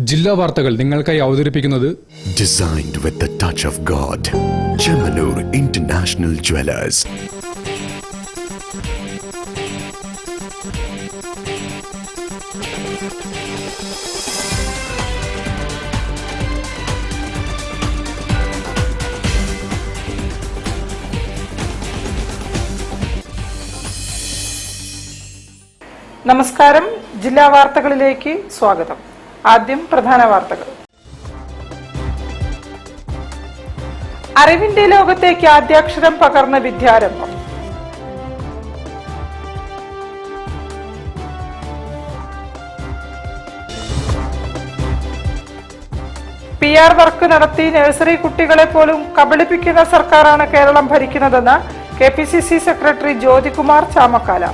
ജില്ലാ വാർത്തകൾ നിങ്ങൾക്കായി അവതരിപ്പിക്കുന്നത് Designed with the touch of God. Chemanur International Jewelers. നമസ്കാരം. ജില്ലാ വാർത്തകളിലേക്ക് സ്വാഗതം. ആദ്യം പ്രധാന വാർത്തകൾ. അറിവിന്റെ ലോകത്തേക്ക് ആദ്യാക്ഷരം പകർന്ന വിദ്യാരംഭം. PR വർക്ക് നടത്തി നഴ്സറി കുട്ടികളെ പോലും കബളിപ്പിക്കുന്ന സർക്കാരാണ് കേരളം ഭരിക്കുന്നതെന്ന് KPCC സെക്രട്ടറി ജ്യോതികുമാർ ചാമക്കാല.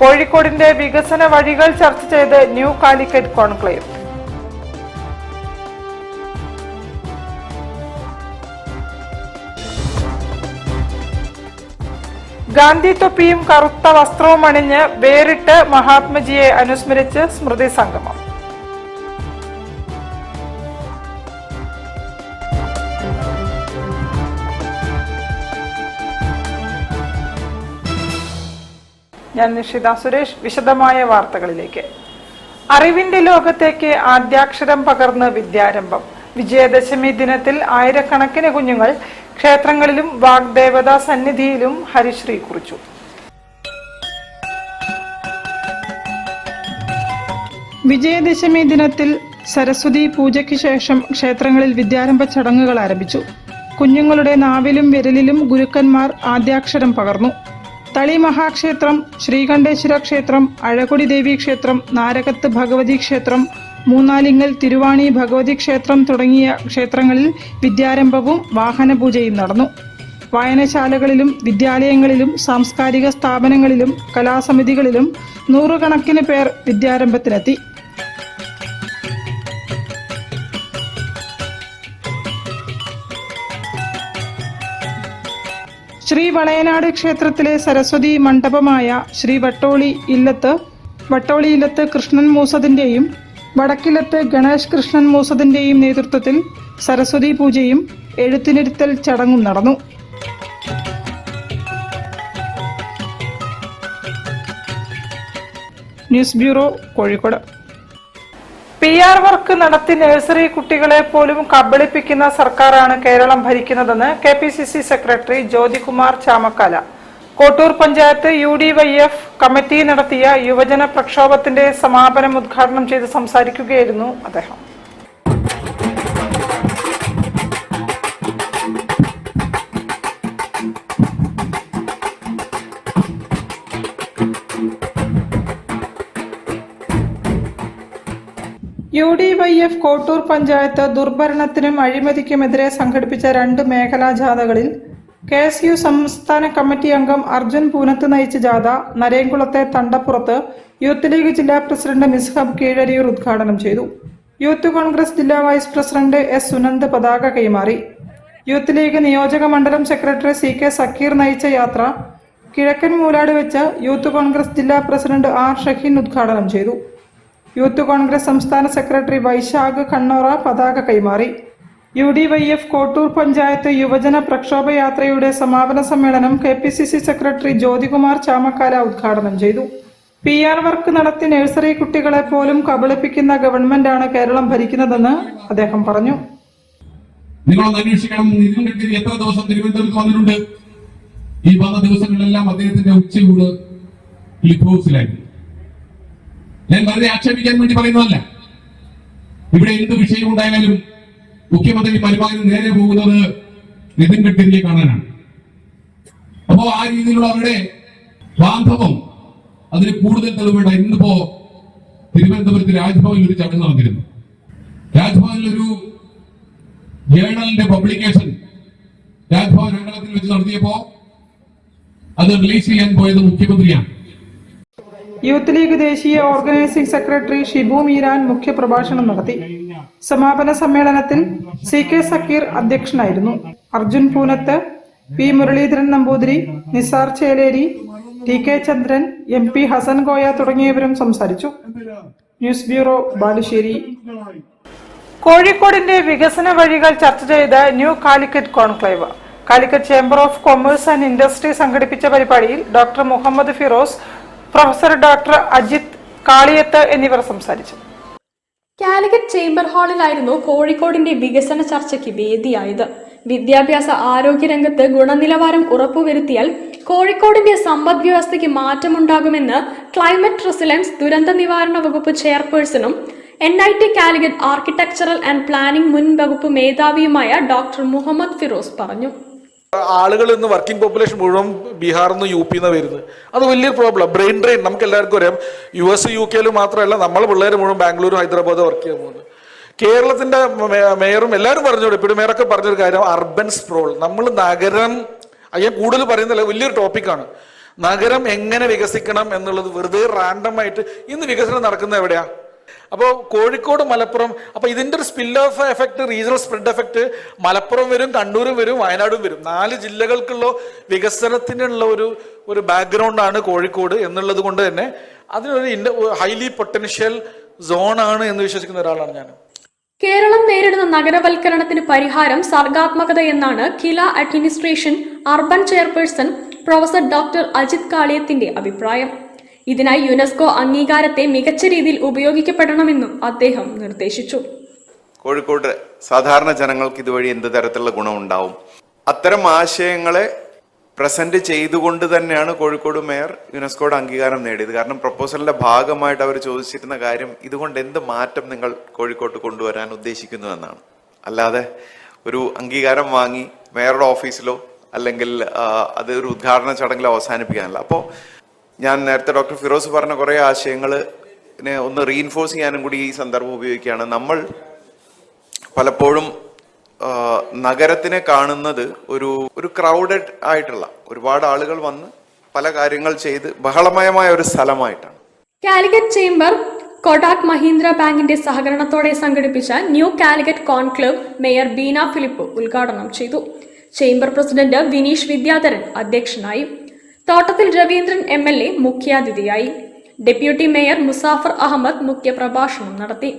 കോഴിക്കോടിന്റെ വികസന വഴികൾ ചർച്ച ചെയ്ത് ന്യൂ കാലിക്കറ്റ് കോൺക്ലേവ്. ഗാന്ധി തൊപ്പിയും കറുത്ത വസ്ത്രവും അണിഞ്ഞ് വേറിട്ട് മഹാത്മജിയെ അനുസ്മരിച്ച് സ്മൃതി സംഗമം. ഞാൻ നിഷിത സുരേഷ്. വിശദമായ വാർത്തകളിലേക്ക്. അറിവിന്റെ ലോകത്തേക്ക് ആദ്യാക്ഷരം പകർന്ന് വിദ്യാരംഭം. വിജയദശമി ദിനത്തിൽ ആയിരക്കണക്കിന് കുഞ്ഞുങ്ങൾ ക്ഷേത്രങ്ങളിലും വാഗ്ദേവതാ സന്നിധിയിലും ഹരിശ്രീ കുറിച്ചു. വിജയദശമി ദിനത്തിൽ സരസ്വതി പൂജയ്ക്ക് ശേഷം ക്ഷേത്രങ്ങളിൽ വിദ്യാരംഭ ചടങ്ങുകൾ ആരംഭിച്ചു. കുഞ്ഞുങ്ങളുടെ നാവിലും വിരലിലും ഗുരുക്കന്മാർ ആദ്യാക്ഷരം പകർന്നു. തളി മഹാക്ഷേത്രം, ശ്രീകണ്ഠേശ്വര ക്ഷേത്രം, അഴകൊടി ദേവി ക്ഷേത്രം, നാരകത്ത് ഭഗവതി ക്ഷേത്രം, മൂന്നാലിങ്ങൽ തിരുവാണി ഭഗവതി ക്ഷേത്രം തുടങ്ങിയ ക്ഷേത്രങ്ങളിൽ വിദ്യാരംഭവും വാഹനപൂജയും നടന്നു. വായനശാലകളിലും വിദ്യാലയങ്ങളിലും സാംസ്കാരിക സ്ഥാപനങ്ങളിലും കലാസമിതികളിലും നൂറുകണക്കിന് പേർ വിദ്യാരംഭത്തിനെത്തി. ശ്രീ വളയനാട് ക്ഷേത്രത്തിലെ സരസ്വതി മണ്ഡപമായ ശ്രീ വട്ടോളി ഇല്ലത്ത് കൃഷ്ണൻ മൂസതിന്റെയും വടക്കിലത്ത് ഗണേഷ് കൃഷ്ണൻ മൂസതിന്റെയും നേതൃത്വത്തിൽ സരസ്വതി പൂജയും എഴുത്തിനിരുത്തൽ ചടങ്ങും നടന്നു. News bureau, Kozhikode. PR work നടത്തി നഴ്സറി കുട്ടികളെ പോലും കബളിപ്പിക്കുന്ന സർക്കാരാണ് കേരളം ഭരിക്കുന്നതെന്ന് KPCC secretary Jyothikumar Chamakkala. Kottoor panchayat UDYF committee നടത്തിയ യുവജന പ്രക്ഷോഭത്തിന്റെ സമാപനം ഉദ്ഘാടനം ചെയ്ത് സംസാരിക്കുകയായിരുന്നു അദ്ദേഹം. UDYF കോട്ടൂർ പഞ്ചായത്ത് ദുർഭരണത്തിനും അഴിമതിക്കുമെതിരെ സംഘടിപ്പിച്ച 2 മേഖലാ ജാഥകളിൽ KSU സംസ്ഥാന കമ്മിറ്റി അംഗം അർജുൻ പൂനത്ത് നയിച്ച ജാഥ നരേങ്കുളത്തെ തണ്ടപ്പുറത്ത് യൂത്ത് ലീഗ് ജില്ലാ പ്രസിഡന്റ് മിസ്ഹബ് കീഴരിയൂർ ഉദ്ഘാടനം ചെയ്തു. യൂത്ത് കോൺഗ്രസ് ജില്ലാ വൈസ് പ്രസിഡന്റ് S സുനന്ദ് പതാക കൈമാറി. യൂത്ത് ലീഗ് നിയോജക മണ്ഡലം സെക്രട്ടറി CK സക്കീർ നയിച്ച യാത്ര കിഴക്കൻ മൂലാട് വെച്ച് യൂത്ത് കോൺഗ്രസ് ജില്ലാ പ്രസിഡന്റ് R ഷഹീൻ ഉദ്ഘാടനം ചെയ്തു. യൂത്ത് കോൺഗ്രസ് സംസ്ഥാന സെക്രട്ടറി വൈശാഖ് കണ്ണോറ പതാക കൈമാറി. UDYF കോട്ടൂർ പഞ്ചായത്ത് യുവജന പ്രക്ഷോഭ യാത്രയുടെ സമാപന സമ്മേളനം KPCC സെക്രട്ടറി ജ്യോതികുമാർ ചാമക്കാല ഉദ്ഘാടനം ചെയ്തു. PR വർക്ക് നടത്തി നഴ്സറി കുട്ടികളെ പോലും കബളിപ്പിക്കുന്ന ഗവൺമെന്റാണ് കേരളം ഭരിക്കുന്നതെന്ന് അദ്ദേഹം പറഞ്ഞു. നിങ്ങളൊന്ന് അന്വേഷിക്കണം, എത്ര ദിവസം തിരുവനന്തപുരത്ത് വന്നിട്ടുണ്ട്. ഈ വന്ന ദിവസങ്ങളിലെല്ലാം അദ്ദേഹത്തിന്റെ ഉച്ചയൂട് ക്ലിഫ് ഹൗസിലായിരുന്നു. ഞാൻ വെറുതെ ആക്ഷേപിക്കാൻ വേണ്ടി പറയുന്നതല്ല. ഇവിടെ എന്ത് വിഷയം ഉണ്ടായാലും മുഖ്യമന്ത്രി മരുമകന് നേരെ പോകുന്നത് നിതിൻ ഗഡ്കരിയെ കാണാനാണ്. അപ്പോ ആ രീതിയിലുള്ള അവരുടെ ബാന്ധവം അതിന് കൂടുതൽ തെളിവുണ്ട്. ഇന്നിപ്പോ തിരുവനന്തപുരത്ത് രാജ്ഭവനിൽ ഒരു ചടങ്ങ് നടന്നിരുന്നു. രാജ്ഭവനിലൊരു ജേണലിന്റെ പബ്ലിക്കേഷൻ രാജ്ഭവൻ അങ്കണത്തിൽ വെച്ച് നടത്തിയപ്പോ അത് റിലീസ് ചെയ്യാൻ പോയത് മുഖ്യമന്ത്രിയാണ്. യൂത്ത് ലീഗ് ദേശീയ ഓർഗനൈസിംഗ് സെക്രട്ടറി ഷിബു മീരാൻ മുഖ്യപ്രഭാഷണം നടത്തി. സമാപന സമ്മേളനത്തിൽ CK സക്കീർ അധ്യക്ഷനായിരുന്നു. Arjun Poonath, P Muraleedharan Namboothiri, Nisar Cheleri, T K Chandran, MP Hassan Koya തുടങ്ങിയവരും സംസാരിച്ചു. News bureau, Balussery. കോഴിക്കോടിന്റെ വികസന വഴികൾ ചർച്ച ചെയ്ത new Calicut conclave. Calicut chamber of commerce and industry സംഘടിപ്പിച്ച പരിപാടിയിൽ doctor Muhammad Firoz, professor doctor Ajith Kaliyath എന്നിവർ സംസാരിച്ചു. കാലിക്കറ്റ് ചേംബർ ഹാളിലായിരുന്നു കോഴിക്കോടിന്റെ വികസന ചർച്ചയ്ക്ക് വേദിയായത്. വിദ്യാഭ്യാസ ആരോഗ്യരംഗത്ത് ഗുണനിലവാരം ഉറപ്പുവരുത്തിയാൽ കോഴിക്കോടിന്റെ സമ്പദ് വ്യവസ്ഥയ്ക്ക് മാറ്റമുണ്ടാകുമെന്ന് ക്ലൈമറ്റ് റെസിലൻസ് ദുരന്ത നിവാരണ വകുപ്പ് ചെയർപേഴ്സണും NIT Calicut architectural and planning മുൻ വകുപ്പ് മേധാവിയുമായ ഡോക്ടർ മുഹമ്മദ് ഫിറോസ് പറഞ്ഞു. ആളുകൾ ഇന്ന് വർക്കിംഗ് പോപ്പുലേഷൻ മുഴുവൻ ബീഹാറിൽ നിന്ന് UP നിന്ന് വരുന്നത്. അത് വലിയൊരു പ്രോബ്ലം. ബ്രെയിൻ ഡ്രെയിൻ നമുക്ക് എല്ലാവർക്കും അറിയാം. US UK മാത്രമല്ല, നമ്മളെ പിള്ളേർ മുഴുവൻ ബാംഗ്ലൂർ, ഹൈദരാബാദ് വർക്ക് ചെയ്യാൻ പോകുന്നത്. കേരളത്തിന്റെ മേയറും എല്ലാവരും പറഞ്ഞോളൂ, ഇപ്പോഴും മേയറൊക്കെ പറഞ്ഞൊരു കാര്യം അർബൻ സ്പ്രോൾ. നമ്മൾ നഗരം, ഞാൻ കൂടുതൽ പറയുന്നില്ല, വലിയൊരു ടോപ്പിക്കാണ്. നഗരം എങ്ങനെ വികസിക്കണം എന്നുള്ളത് വെറുതെ റാൻഡമായിട്ട് ഇന്ന് വികസനം നടക്കുന്നത് എവിടെയാ? അപ്പോൾ കോഴിക്കോട്, മലപ്പുറം, അപ്പൊ ഇതിന്റെ ഒരു spill of effect, regional spread effect Malappuram വരും, കണ്ണൂരും വരും, വയനാടും വരും. 4 ജില്ലകൾക്കുള്ള വികസനത്തിനുള്ള ഒരു ബാക്ക്ഗ്രൗണ്ടാണ് കോഴിക്കോട് എന്നുള്ളത് കൊണ്ട് തന്നെ അതിനൊരു ഹൈലി പൊട്ടൻഷ്യൽ സോണാണ് എന്ന് വിശ്വസിക്കുന്ന ഒരാളാണ് ഞാൻ. കേരളം നേരിടുന്ന നഗരവൽക്കരണത്തിന് പരിഹാരം സർഗാത്മകത എന്നാണ് KILA administration urban chairperson professor doctor Ajith കാളിയത്തിന്റെ അഭിപ്രായം. ഇതിനായി യുനെസ്കോ അംഗീകാരത്തെ മികച്ച രീതിയിൽ ഉപയോഗിക്കപ്പെടണമെന്നും അദ്ദേഹം നിർദ്ദേശിച്ചു. കോഴിക്കോട് സാധാരണ ജനങ്ങൾക്ക് ഇതുവഴി എന്ത് തരത്തിലുള്ള ഗുണമുണ്ടാവും, അത്തരം ആശയങ്ങളെ പ്രസന്റ് ചെയ്തുകൊണ്ട് തന്നെയാണ് കോഴിക്കോട് മേയർ യുനെസ്കോയുടെ അംഗീകാരം നേടിയത്. കാരണം പ്രപ്പോസലിന്റെ ഭാഗമായിട്ട് അവർ ചോദിച്ചിരുന്ന കാര്യം ഇതുകൊണ്ട് എന്ത് മാറ്റം നിങ്ങൾ കോഴിക്കോട്ട് കൊണ്ടുവരാൻ ഉദ്ദേശിക്കുന്നു എന്നാണ്. അല്ലാതെ ഒരു അംഗീകാരം വാങ്ങി മേയറുടെ ഓഫീസിലോ അല്ലെങ്കിൽ അത് ഒരു ഉദ്ഘാടന ചടങ്ങിലോ അവസാനിപ്പിക്കാനല്ല. അപ്പോൾ ഞാൻ നേരത്തെ ഡോക്ടർ ഫിറോസ് പറഞ്ഞ കുറേ ആശയങ്ങളിനെ ഒന്ന് റീഇൻഫോഴ്സ് ചെയ്യാനും കൂടി ഈ സന്ദർഭം ഉപയോഗിക്കുകയാണ്. നമ്മൾ പലപ്പോഴും നഗരത്തിനെ കാണുന്നത് ഒരു ക്രൗഡഡ് ആയിട്ടുള്ള ഒരുപാട് ആളുകൾ വന്ന് പല കാര്യങ്ങൾ ചെയ്ത് ബഹളമയമായ ഒരു സ്ഥലമായിട്ടാണ്. കാലിക്കറ്റ് ചേംബർ കൊടാക് മഹീന്ദ്ര ബാങ്കിന്റെ സഹകരണത്തോടെ സംഘടിപ്പിച്ച new Calicut conclave mayor Beena Philip ഉദ്ഘാടനം ചെയ്തു. ചേംബർ പ്രസിഡന്റ് വിനീഷ് വിദ്യാധരൻ അധ്യക്ഷനായി. തോട്ടത്തിൽ രവീന്ദ്രൻ MLA മുഖ്യാതിഥിയായി. ഡെപ്യൂട്ടി മേയർ മുസാഫർ അഹമ്മദ് മുഖ്യപ്രഭാഷണം നടത്തി.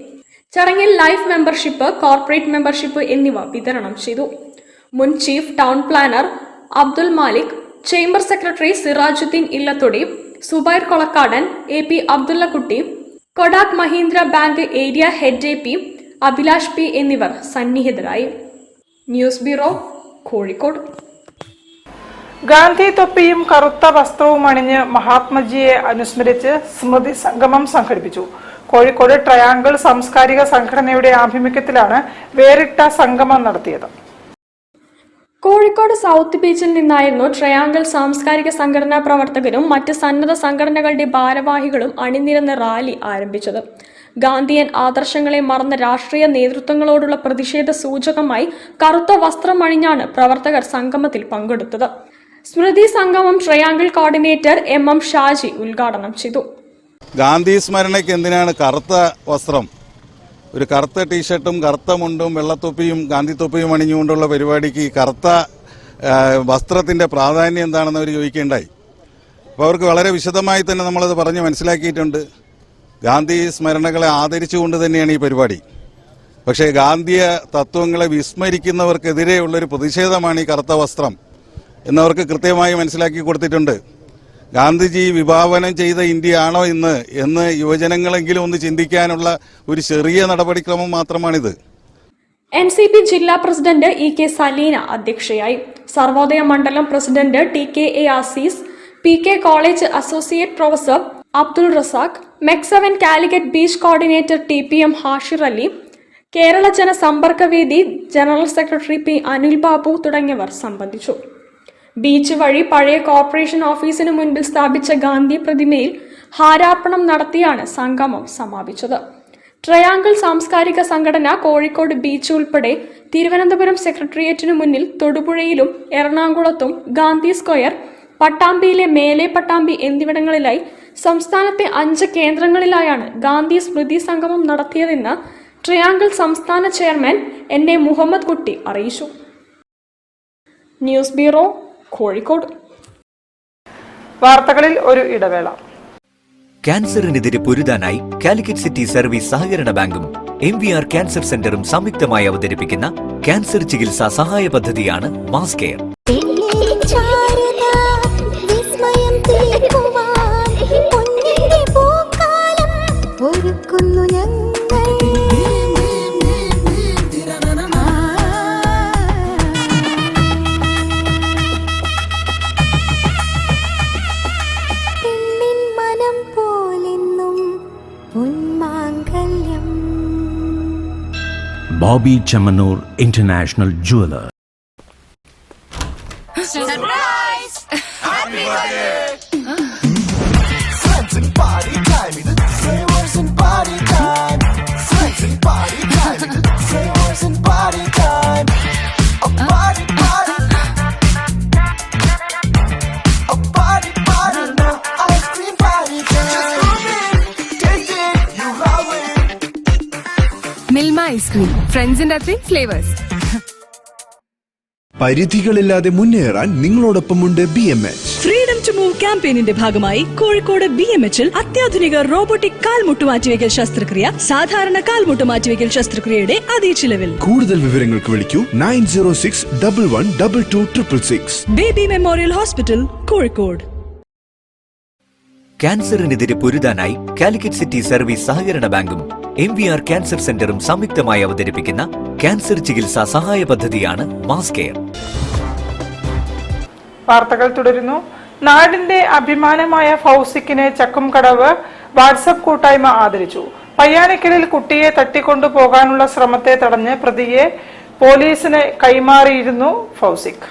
ചടങ്ങിൽ ലൈഫ് മെമ്പർഷിപ്പ്, കോർപ്പറേറ്റ് മെമ്പർഷിപ്പ് എന്നിവ വിതരണം ചെയ്തു. മുൻ chief town planner Abdul Malik, chamber secretary Sirajuddin Illathodi, Zubair Kolakkadan, AP Abdullakutty, Kotak Mahindra bank area head AP Abhilash P എന്നിവർ സന്നിഹിതരായി. News bureau, Kozhikode. ഗാന്ധി തൊപ്പിയും കറുത്ത വസ്ത്രവും അണിഞ്ഞ് മഹാത്മജിയെ അനുസ്മരിച്ച് സ്മൃതി സംഗമം സംഘടിപ്പിച്ചു. കോഴിക്കോട് ട്രയാങ്കിൾ സാംസ്കാരിക സംഘടനയുടെ ആഭിമുഖ്യത്തിലാണ് വേറിട്ട സംഗമം നടത്തിയത്. കോഴിക്കോട് സൗത്ത് ബീച്ചിൽ നിന്നായിരുന്നു ട്രയാങ്കിൾ സാംസ്കാരിക സംഘടനാ പ്രവർത്തകരും മറ്റ് സന്നദ്ധ സംഘടനകളുടെ ഭാരവാഹികളും അണിനിരന്ന റാലി ആരംഭിച്ചത്. ഗാന്ധിയൻ ആദർശങ്ങളെ മറന്ന രാഷ്ട്രീയ നേതൃത്വങ്ങളോടുള്ള പ്രതിഷേധ സൂചകമായി കറുത്ത വസ്ത്രം അണിഞ്ഞാണ് പ്രവർത്തകർ സംഗമത്തിൽ പങ്കെടുത്തത്. സ്മൃതി സംഗമം ട്രയാങ്കിൾ കോർഡിനേറ്റർ MM ഷാജി ഉദ്ഘാടനം ചെയ്തു. ഗാന്ധി സ്മരണയ്ക്ക് എന്തിനാണ് കറുത്ത വസ്ത്രം? ഒരു കറുത്ത ടീഷർട്ടും കറുത്ത മുണ്ടും വെള്ളത്തൊപ്പിയും ഗാന്ധി തൊപ്പിയും അണിഞ്ഞുകൊണ്ടുള്ള പരിപാടിക്ക് ഈ കറുത്ത വസ്ത്രത്തിന്റെ പ്രാധാന്യം എന്താണെന്ന് അവർ ചോദിക്കേണ്ടായി. അപ്പോൾ അവർക്ക് വളരെ വിശദമായി തന്നെ നമ്മളത് പറഞ്ഞ് മനസ്സിലാക്കിയിട്ടുണ്ട്. ഗാന്ധി സ്മരണകളെ ആദരിച്ചുകൊണ്ട് തന്നെയാണ് ഈ പരിപാടി. പക്ഷേ ഗാന്ധിയ തത്വങ്ങളെ വിസ്മരിക്കുന്നവർക്കെതിരെയുള്ളൊരു പ്രതിഷേധമാണ് ഈ കറുത്ത വസ്ത്രം എന്നവർക്ക് കൃത്യമായി മനസ്സിലാക്കി കൊടുത്തിട്ടുണ്ട്. ഗാന്ധിജി വിഭാവനം ചെയ്ത ഇന്ത്യയാണോ എന്ന് യുവജനങ്ങളെങ്കിലും ഒന്ന് ചിന്തിക്കാനുള്ള ഒരു ചെറിയ നടപടിക്രമം മാത്രമാണിത്. NCP ജില്ലാ പ്രസിഡന്റ് EK സലീന അധ്യക്ഷയായി. Sarvodaya Mandalam president TKA Azeez, PK college associate professor Abdul Razak, MEC7 Calicut beach coordinator TPM Hashir Ali, Kerala Janasamparka Vedi general secretary P Anil Babu തുടങ്ങിയവർ സംബന്ധിച്ചു. ബീച്ച് വഴി പഴയ കോർപ്പറേഷൻ ഓഫീസിന് മുൻപിൽ സ്ഥാപിച്ച ഗാന്ധി പ്രതിമയിൽ ഹാരാർപ്പണം നടത്തിയാണ് സംഗമം സമാപിച്ചത്. ട്രയാങ്കിൾ സാംസ്കാരിക സംഘടന കോഴിക്കോട് ബീച്ച് ഉൾപ്പെടെ തിരുവനന്തപുരം സെക്രട്ടേറിയറ്റിനു മുന്നിൽ, തൊടുപുഴയിലും എറണാകുളത്തും ഗാന്ധി സ്ക്വയർ, പട്ടാമ്പിയിലെ മേലെ പട്ടാമ്പി എന്നിവിടങ്ങളിലായി സംസ്ഥാനത്തെ 5 കേന്ദ്രങ്ങളിലായാണ് ഗാന്ധി സ്മൃതി സംഗമം നടത്തിയതെന്ന് ട്രയാങ്കിൾ സംസ്ഥാന ചെയർമാൻ NA മുഹമ്മദ് കുട്ടി അറിയിച്ചു. News bureau, Kozhikode. വാർത്തകളിൽ ഒരു ഇടവേള. ക്യാൻസറിനെതിരെ പൊരുതാനായി കാലിക്കറ്റ് സിറ്റി സർവീസ് സഹകരണ ബാങ്കും MVR ക്യാൻസർ സെന്ററും സംയുക്തമായി അവതരിപ്പിക്കുന്ന ക്യാൻസർ ചികിത്സാ സഹായ പദ്ധതിയാണ് mass care. Bobby Chamanur International Jeweler. Surprise! Happy birthday! Friends and party time, flavors and party time. Friends and party time, flavors and party time. A party, party. A party, party. Now ice cream party time. Just move it, taste it, you love it. Milma ice cream. Friends and flavors. പരിധികളില്ലാതെ മുന്നേറാൻ നിങ്ങളോടൊപ്പമുണ്ട് BMH. Freedom to move ക്യാമ്പയിനിന്റെ ഭാഗമായി കോഴിക്കോട് BMHൽ അത്യാധുനിക robotic കാൽമുട്ട് മാറ്റിവെക്കൽ ശസ്ത്രക്രിയ സാധാരണ കാൽമുട്ട് മാറ്റിവെക്കൽ ശസ്ത്രക്രിയയുടെ അതേ ചിലവിൽ. കൂടുതൽ വിവരങ്ങൾക്ക് വിളിക്കൂ 9061112266. Baby memorial hospital, Kozhikode. ക്യാൻസറിനെതിരെ പൊരുതാനായി കാലിക്കറ്റ് സിറ്റി സർവീസ് സഹകരണ ബാങ്കും MVR ക്യാൻസർ സെന്ററും സംയുക്തമായി അവതരിപ്പിക്കുന്ന ക്യാൻസർ ചികിത്സാ സഹായ പദ്ധതിയാണ് മാസ് കെയർ. വാർത്തകൾ തുടരുന്നു. നാടിന്റെ അഭിമാനമായ ഫൗസിക്കിനെ ചക്കുംകടവ് വാട്സപ്പ് കൂട്ടായ്മ ആദരിച്ചു. പയ്യാനിക്കലിൽ കുട്ടിയെ തട്ടിക്കൊണ്ടുപോകാനുള്ള ശ്രമത്തെ തടഞ്ഞ് പ്രതിയെ പോലീസിന് കൈമാറിയിരുന്നു ഫൗസിക്.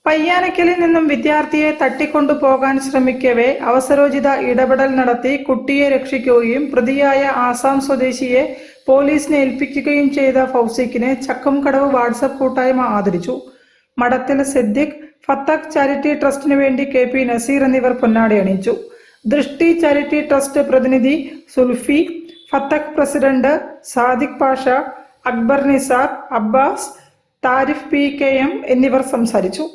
പയ്യാനക്കലിൽ നിന്നും വിദ്യാർത്ഥിയെ തട്ടിക്കൊണ്ടുപോകാൻ ശ്രമിക്കവേ അവസരോചിത ഇടപെടൽ നടത്തി കുട്ടിയെ രക്ഷിക്കുകയും പ്രതിയായ ആസാം സ്വദേശിയെ പോലീസിനെ ഏൽപ്പിക്കുകയും ചെയ്ത ഫൗസിക്കിനെ ചക്കുംകടവ് വാട്സപ്പ് കൂട്ടായ്മ ആദരിച്ചു. മഠത്തിൽ സിദ്ദിഖ്, ഫത്തഖ് ചാരിറ്റി ട്രസ്റ്റിനു വേണ്ടി KP നസീർ എന്നിവർ പൊന്നാടി അണിയിച്ചു. ദൃഷ്ടി ചാരിറ്റി ട്രസ്റ്റ് പ്രതിനിധി സുൽഫി, ഫത്തഖ് പ്രസിഡന്റ് സാദിഖ് പാഷ, അക്ബർ നിസാർ, അബ്ബാസ്, താരിഫ് PKM എന്നിവർ സംസാരിച്ചു.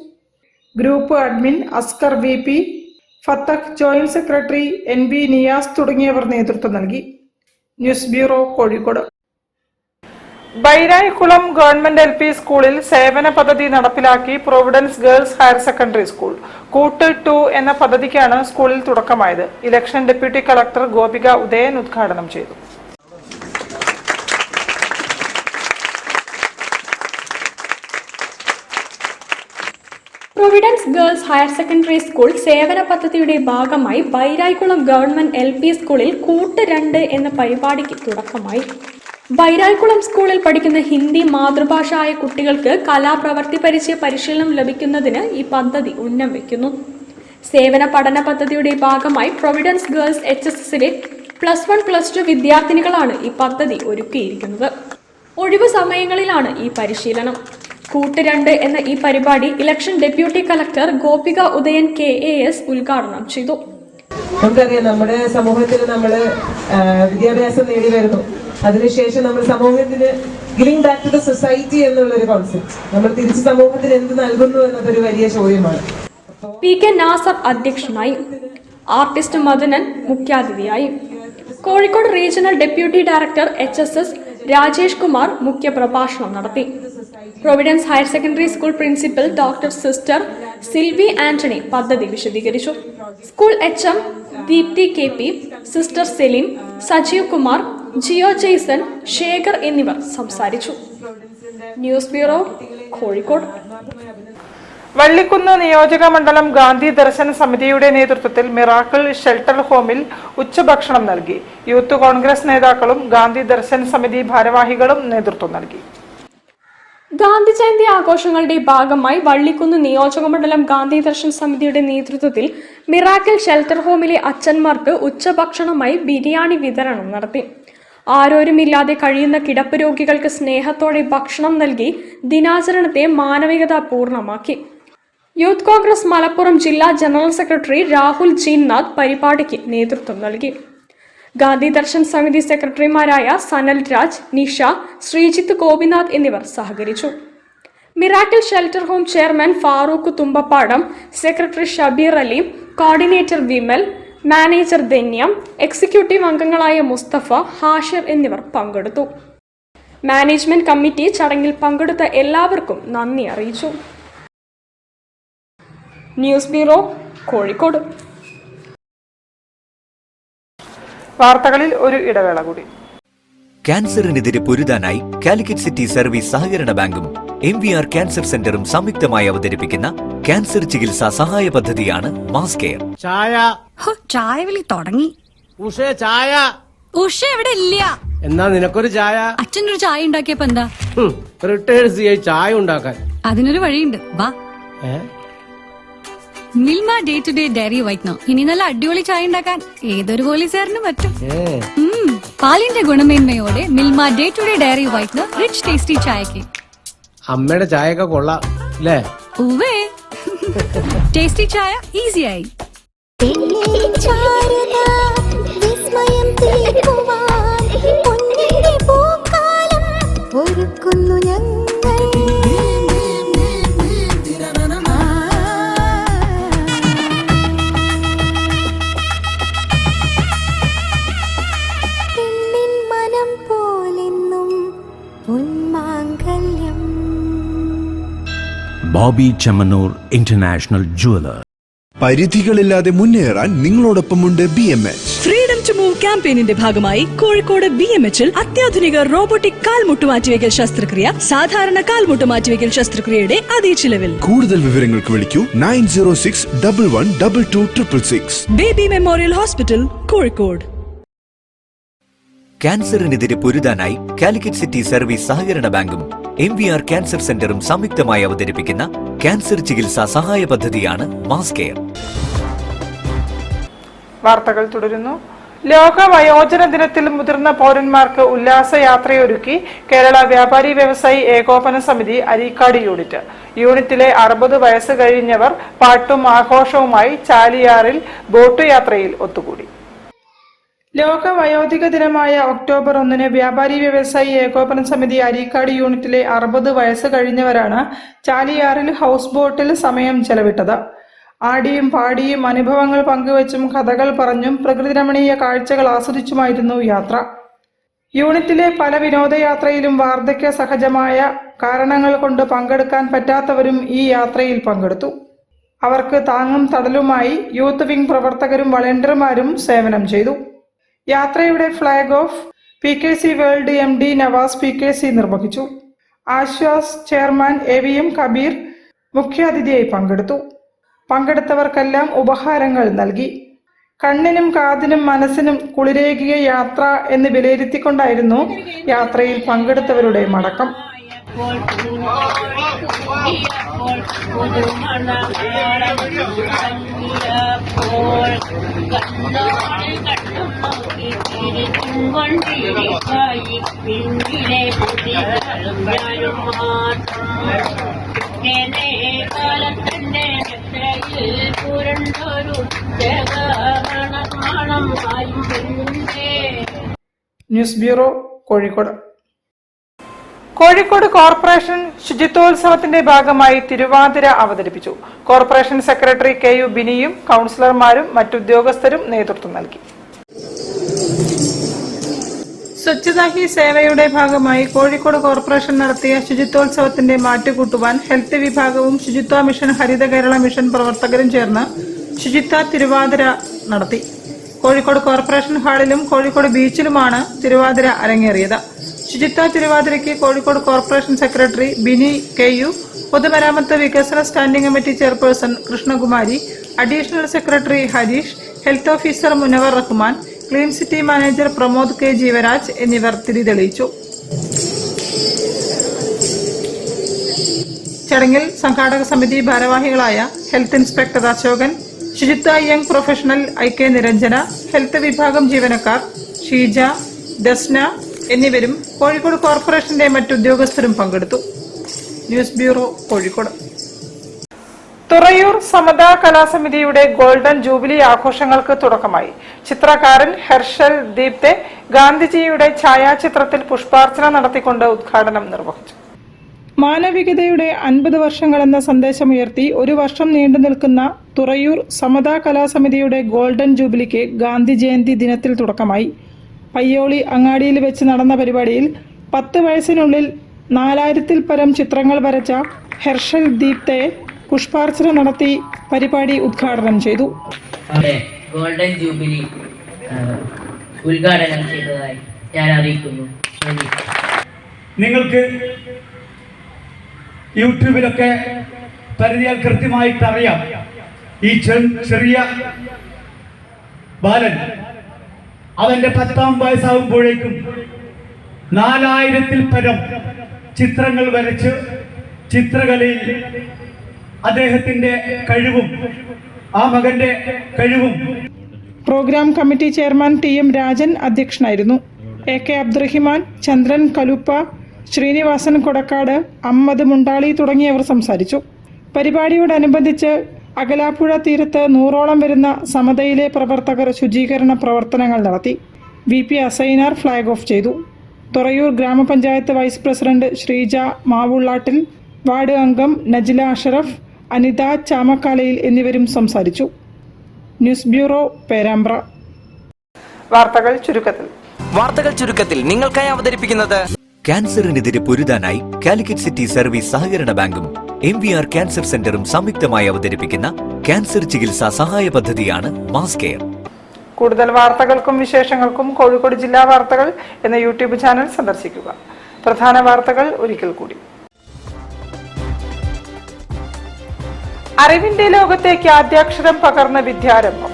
Group admin Askar VP, Fathakh joint secretary NB Niyas തുടങ്ങിയവർ നേതൃത്വം നൽകി. News bureau, Kozhikode. Bairayikkulam government LP സ്കൂളിൽ സേവന പദ്ധതി നടപ്പിലാക്കി Providence girls higher secondary school. കൂട്ട് 2 എന്ന പദ്ധതിക്കാണ് സ്കൂളിൽ തുടക്കമായത്. Election deputy collector Gopika Udayan ഉദ്ഘാടനം ചെയ്തു. Providence girls higher secondary school സേവന പദ്ധതിയുടെ ഭാഗമായി ബൈരായിക്കുളം ഗവൺമെന്റ് LP സ്കൂളിൽ കൂട്ട് 2 എന്ന പരിപാടിക്ക് തുടക്കമായി. ബൈരായിക്കുളം സ്കൂളിൽ പഠിക്കുന്ന ഹിന്ദി മാതൃഭാഷയായ കുട്ടികൾക്ക് കലാപ്രവർത്തി പരിചയ പരിശീലനം ലഭിക്കുന്നതിന് ഈ പദ്ധതി ഉന്നം വയ്ക്കുന്നു. സേവന പഠന പദ്ധതിയുടെ ഭാഗമായി പ്രൊവിഡൻസ് ഗേൾസ് HSSലെ +1, +2 വിദ്യാർത്ഥിനികളാണ് ഈ പദ്ധതി ഒരുക്കിയിരിക്കുന്നത്. ഒഴിവു സമയങ്ങളിലാണ് ഈ പരിശീലനം. കൂട്ട് 2 എന്ന ഈ പരിപാടി election deputy collector Gopika Udayan KAS ഉദ്ഘാടനം ചെയ്തു. നമുക്കറിയാം, നമ്മുടെ സമൂഹത്തിൽ നമ്മൾ വിദ്യാഭ്യാസം നേടി വരുന്നു. അതിനുശേഷം നമ്മൾ സമൂഹത്തിന് giving back to the society എന്നുള്ളൊരു കോൺസെപ്റ്റ്, നമ്മൾ തിരിച്ച് സമൂഹത്തിന് എന്ത് നൽകുന്നു എന്നതൊരു വലിയ ചോദ്യമാണ്. PK നാസർ അധ്യക്ഷനായി. ആർട്ടിസ്റ്റ് മദനൻ മുഖ്യാതിഥിയായി. Kozhikode regional deputy director HSS Rajesh Kumar മുഖ്യപ്രഭാഷണം നടത്തി. Providence higher secondary school principal doctor sister Silvy Antony പദ്ധതി വിശദീകരിച്ചു. School HM Deepthi KP, sister Celine, Sajeev Kumar, Jio Jaison, Shekhar എന്നിവർ സംസാരിച്ചു. News bureau, Kozhikode. വള്ളിക്കുന്ന് നിയോജക മണ്ഡലം ഗാന്ധി ദർശൻ സമിതിയുടെ നേതൃത്വത്തിൽ മിറാക്കിൾ ഷെൽട്ടർ ഹോമിൽ ഉച്ചഭക്ഷണം നൽകി. യൂത്ത് കോൺഗ്രസ് നേതാക്കളും ഗാന്ധി ദർശൻ സമിതി ഭാരവാഹികളും നേതൃത്വം നൽകി. ഗാന്ധി ജയന്തി ആഘോഷങ്ങളുടെ ഭാഗമായി വള്ളിക്കുന്ന് നിയോജകമണ്ഡലം ഗാന്ധി ദർശൻ സമിതിയുടെ നേതൃത്വത്തിൽ മിറാക്കിൾ ഷെൽട്ടർ ഹോമിലെ അച്ഛന്മാർക്ക് ഉച്ചഭക്ഷണമായി ബിരിയാണി വിതരണം നടത്തി. ആരോരുമില്ലാതെ കഴിയുന്ന കിടപ്പ് രോഗികൾക്ക് സ്നേഹത്തോടെ ഭക്ഷണം നൽകി ദിനാചരണത്തെ മാനവികത പൂർണ്ണമാക്കി. യൂത്ത് കോൺഗ്രസ് മലപ്പുറം ജില്ലാ ജനറൽ സെക്രട്ടറി രാഹുൽ ജീൻനാഥ് പരിപാടിക്ക് നേതൃത്വം നൽകി. ഗാന്ധി ദർശൻ സമിതി സെക്രട്ടറിമാരായ സനൽ രാജ്, നിഷ, ശ്രീജിത്ത് ഗോപിനാഥ് എന്നിവർ സഹകരിച്ചു. Miracle shelter home chairman Farooq Thumbappadam, secretary Shabeer Ali, coordinator Vimal, manager Dhanyam, executive അംഗങ്ങളായ മുസ്തഫ, ഹാഷിർ എന്നിവർ പങ്കെടുത്തു. മാനേജ്മെന്റ് കമ്മിറ്റി ചടങ്ങിൽ പങ്കെടുത്ത എല്ലാവർക്കും നന്ദി അറിയിച്ചു. News bureau, Kozhikode. വാർത്തകളിൽ ഒരു ഇടവേള കൂടി. ക്യാൻസറിനെതിരെ പൊരുതാനായി കാലിക്കറ്റ് സിറ്റി സർവീസ് സഹകരണ ബാങ്കും MVR ക്യാൻസർ സെന്ററും സംയുക്തമായി അവതരിപ്പിക്കുന്ന ക്യാൻസർ ചികിത്സാ സഹായ പദ്ധതിയാണ് മാസ് കെയർ. ചായ വിളി തുടങ്ങി. ചായ ഉഷ എവിടെ ഇല്ല. എന്നാ നിനക്കൊരു ചായ. അച്ഛനൊരു ചായ ഉണ്ടാക്കിയപ്പോ എന്താ? റിട്ടയർഡ് CI ചായ ഉണ്ടാക്കാൻ. അതിനൊരു വഴിയുണ്ട്, വാ. Milma day to day dairy whitener. ഇനി നല്ല അടിപൊളി ചായ ഉണ്ടാക്കാൻ ഏതൊരു പോലീസുകാരനും പറ്റും. പാലിന്റെ ഗുണമേന്മയോടെ Milma day to day dairy whitener rich tasty ചായക്ക്. അമ്മയുടെ ചായയൊക്കെ കൊള്ളാം അല്ലേ? ഉവേ, ടേസ്റ്റി ചായ ഈസിയായി. Boby Chemmanur international jeweller. പരിധികളില്ലാതെ മുന്നേറാൻ നിങ്ങളോടൊപ്പമുണ്ട് BMH. ഫ്രീഡം ടു മൂവ് ക്യാമ്പയിനിന്റെ ഭാഗമായി കോഴിക്കോട് BMHൽ അത്യാധുനിക റോബോട്ടിക് കാൽമുട്ട് മാറ്റിവെക്കൽ ശസ്ത്രക്രിയ സാധാരണ കാൽമുട്ട് മാറ്റിവെക്കൽ ശസ്ത്രക്രിയയുടെ അതേ ചിലവിൽ. കൂടുതൽ വിവരങ്ങൾക്ക് വിളിക്കൂ 9061112266. Baby memorial hospital, Kozhikode. ക്യാൻസറിനെതിരെ പൊരുതാനായി കാലിക്കറ്റ് സിറ്റി സർവീസ് സഹകരണ ബാങ്കും MVR ക്യാൻസർ സെന്ററും സംയുക്തമായി അവതരിപ്പിക്കുന്ന ക്യാൻസർ ചികിത്സാ സഹായ പദ്ധതിയാണ് മാസ് കെയർ. വാർത്തകൾ തുടരുന്നു. ലോക വയോജന ദിനത്തിൽ മുതിർന്ന പൗരന്മാർക്ക് ഉല്ലാസയാത്രയൊരുക്കി കേരള വ്യാപാരി വ്യവസായി ഏകോപന സമിതി അരീക്കാട് യൂണിറ്റ്. യൂണിറ്റിലെ 60 വയസ്സ് കഴിഞ്ഞവർ പാട്ടും ആഘോഷവുമായി ചാലിയാറിൽ ബോട്ട് യാത്രയിൽ ഒത്തുകൂടി. ലോക വയോധിക ദിനമായ ഒക്ടോബർ 1 വ്യാപാരി വ്യവസായി ഏകോപന സമിതി അരീക്കാട് യൂണിറ്റിലെ 60 വയസ്സ് കഴിഞ്ഞവരാണ് ചാലിയാറിൽ ഹൗസ് ബോട്ടിൽ സമയം ചെലവിട്ടത്. ആടിയും പാടിയും അനുഭവങ്ങൾ പങ്കുവച്ചും കഥകൾ പറഞ്ഞും പ്രകൃതിരമണീയ കാഴ്ചകൾ ആസ്വദിച്ചുമായിരുന്നു യാത്ര. യൂണിറ്റിലെ പല വിനോദയാത്രയിലും വാർദ്ധക്യ സഹജമായ കാരണങ്ങൾ കൊണ്ട് പങ്കെടുക്കാൻ പറ്റാത്തവരും ഈ യാത്രയിൽ പങ്കെടുത്തു. അവർക്ക് താങ്ങും തടലുമായി യൂത്ത് വിംഗ് പ്രവർത്തകരും വളണ്ടിയർമാരും സേവനം ചെയ്തു. യാത്രയുടെ flag off PKC world MD Navas PKC നിർവഹിച്ചു. ആശ്വാസ് ചെയർമാൻ AVM കബീർ മുഖ്യാതിഥിയായി പങ്കെടുത്തു. പങ്കെടുത്തവർക്കെല്ലാം ഉപഹാരങ്ങൾ നൽകി. കണ്ണിനും കാതിനും മനസ്സിനും കുളിരേകിയ യാത്ര എന്ന് വിലയിരുത്തിക്കൊണ്ടായിരുന്നു യാത്രയിൽ പങ്കെടുത്തവരുടെ മടക്കം. News bureau, Kozhikode. Kozhikode corporation ശുചിത്വോത്സവത്തിന്റെ ഭാഗമായി തിരുവാതിര അവതരിപ്പിച്ചു. കോർപ്പറേഷൻ സെക്രട്ടറി KU ബിനിയും കൗൺസിലർമാരും മറ്റുദ്യോഗസ്ഥരും നേതൃത്വം നൽകി. സ്വച്ഛതാ ഹി സേവയുടെ ഭാഗമായി കോഴിക്കോട് കോർപ്പറേഷൻ നടത്തിയ ശുചിത്വോത്സവത്തിന്റെ മാറ്റുകൂട്ടുവാൻ ഹെൽത്ത് വിഭാഗവും ശുചിത്വ മിഷൻ, ഹരിത കേരള മിഷൻ പ്രവർത്തകരും ചേർന്ന് ശുചിത്വ തിരുവാതിര നടത്തി. കോഴിക്കോട് കോർപ്പറേഷൻ ഹാളിലും കോഴിക്കോട് ബീച്ചിലുമാണ് തിരുവാതിര അരങ്ങേറിയത്. ശുചിത്വ തിരുവാതിരയ്ക്ക് Kozhikode corporation secretary Bini KU, പൊതുമരാമത്ത് വികസന standing committee chairperson Krishnakumari, additional secretary Harish, health officer Munavar Rahman, clean city manager Pramod K Jeevaraj എന്നിവർ തിരി തെളിയിച്ചു. ചടങ്ങിൽ സംഘാടക സമിതി ഭാരവാഹികളായ ഹെൽത്ത് ഇൻസ്പെക്ടർ അശോകൻ, ശുചിത്വ young professional IK Niranjana, health വിഭാഗം ജീവനക്കാർ ഷീജ, ദസ്ന എന്നിവരും കോഴിക്കോട് കോർപ്പറേഷന്റെ മറ്റുദ്യോഗസ്ഥരും പങ്കെടുത്തു. News bureau, Kozhikode. തുറയൂർ സമതാ കലാസമിതിയുടെ ഗോൾഡൻ ജൂബിലി ആഘോഷങ്ങൾക്ക് തുടക്കമായി. ചിത്രകാരൻ ഹെർഷൽ ദീപ്തെ ഗാന്ധിജിയുടെ ഛായാചിത്രത്തിൽ പുഷ്പാർച്ചന നടത്തിക്കൊണ്ട് ഉദ്ഘാടനം നിർവഹിച്ചു. മാനവികതയുടെ 50 വർഷങ്ങൾ എന്ന സന്ദേശമുയർത്തി ഒരു വർഷം നീണ്ടു നിൽക്കുന്ന തുറയൂർ സമതാ കലാസമിതിയുടെ ഗോൾഡൻ ജൂബിലിക്ക് ഗാന്ധി ജയന്തി ദിനത്തിൽ തുടക്കമായി. പയ്യോളി അങ്ങാടിയിൽ വെച്ച് നടന്ന പരിപാടിയിൽ 10 വയസ്സിനുള്ളിൽ 4000-ൽ പരം ചിത്രങ്ങൾ വരച്ച ഹെർഷൽ ദീപ്തയെ പുഷ്പാർച്ചന നടത്തി പരിപാടി ഉദ്ഘാടനം ചെയ്തു. ഗോൾഡൻ ജൂബിലി ഉദ്ഘാടനം ചെയ്തതായി ഞാൻ അറിയിക്കുന്നു. നിങ്ങൾക്ക് യൂട്യൂബിലൊക്കെ പരിധിയാൽ കൃത്യമായിട്ട് അറിയാം, ഈ ചെറിയ ബാലൻ അവന്റെ 10ാം വയസ്സാകുമ്പോഴേക്കും 4000-ൽ പരം ചിത്രങ്ങൾ വരച്ച് ചിത്രകലയിൽ അദ്ദേഹത്തിന്റെ കഴിവും ആ മകന്റെ കഴിവും. Programme committee chairman TM Rajan അധ്യക്ഷനായിരുന്നു. AK അബ്ദുറഹിമാൻ, ചന്ദ്രൻ കലുപ്പ, ശ്രീനിവാസൻ കൊടക്കാട്, അമ്മദ് മുണ്ടാളി തുടങ്ങിയവർ സംസാരിച്ചു. പരിപാടിയോടനുബന്ധിച്ച് അകലാപ്പുഴ തീരത്ത് 100ഓളം വരുന്ന സമതയിലെ പ്രവർത്തകർ ശുചീകരണ പ്രവർത്തനങ്ങൾ നടത്തി. VP അസൈനാർ ഫ്ലാഗ് ഓഫ് ചെയ്തു. തുറയൂർ ഗ്രാമപഞ്ചായത്ത് വൈസ് പ്രസിഡന്റ് ശ്രീജ മാവുള്ളാട്ടിൽ, വാർഡ് അംഗം നജില അഷറഫ്, അനിത ചാമക്കാലയിൽ എന്നിവരും സംസാരിച്ചു. News bureau, Perambra. വാർത്തകൾ ചുരുക്കത്തിൽ നിങ്ങൾക്കായി അവതരിപ്പിക്കുന്നത് ക്യാൻസറിനെതിരെ പൊരുതാനായി കാലിക്കറ്റ് സിറ്റി സർവീസ് സഹകരണ ബാങ്കും MVR ക്യാൻസർ സെന്ററും സംയുക്തമായി അവതരിപ്പിക്കുന്ന ക്യാൻസർ ചികിത്സാ സഹായ പദ്ധതിയാണ് മാസ് കെയർ. കൂടുതൽ വാർത്തകൾക്കും വിശേഷങ്ങൾക്കും കോഴിക്കോട് ജില്ലാ വാർത്തകൾ എന്ന യൂട്യൂബ് ചാനൽ സന്ദർശിക്കുക. പ്രധാന വാർത്തകൾ ഒരിക്കൽ കൂടി. അറിവിന്റെ ലോകത്തേക്ക് ആദ്യാക്ഷരം പകർന്ന വിദ്യാരംഭം.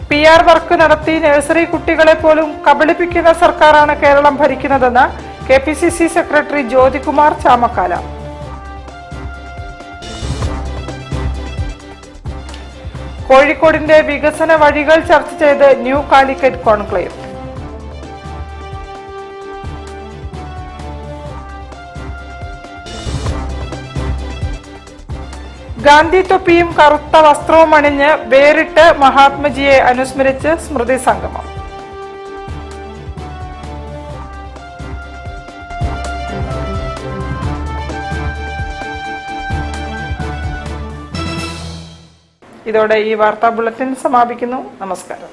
PR വർക്ക് നടത്തി നഴ്സറി കുട്ടികളെ പോലും കബളിപ്പിക്കുന്ന സർക്കാരാണ് കേരളം ഭരിക്കുന്നതെന്ന് KPCC സെക്രട്ടറി ജ്യോതികുമാർ ചാമക്കാല. കോഴിക്കോടിന്റെ വികസന വഴികൾ ചർച്ച ചെയ്ത് ന്യൂ കാലിക്കറ്റ് കോൺക്ലേവ്. ഗാന്ധി തൊപ്പിയും കറുത്ത വസ്ത്രവും അണിഞ്ഞ് വേറിട്ട് മഹാത്മജിയെ അനുസ്മരിച്ച് സ്മൃതി സംഗമം. ഇതോടെ ഈ വാർത്താ ബുള്ളറ്റിൻ സമാപിക്കുന്നു. നമസ്കാരം.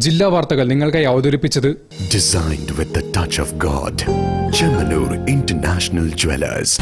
ജില്ലാ വാർത്തകൾ നിങ്ങൾക്കായി അവതരിപ്പിച്ചത് Designed with the touch of God. Chemanur International Jewelers.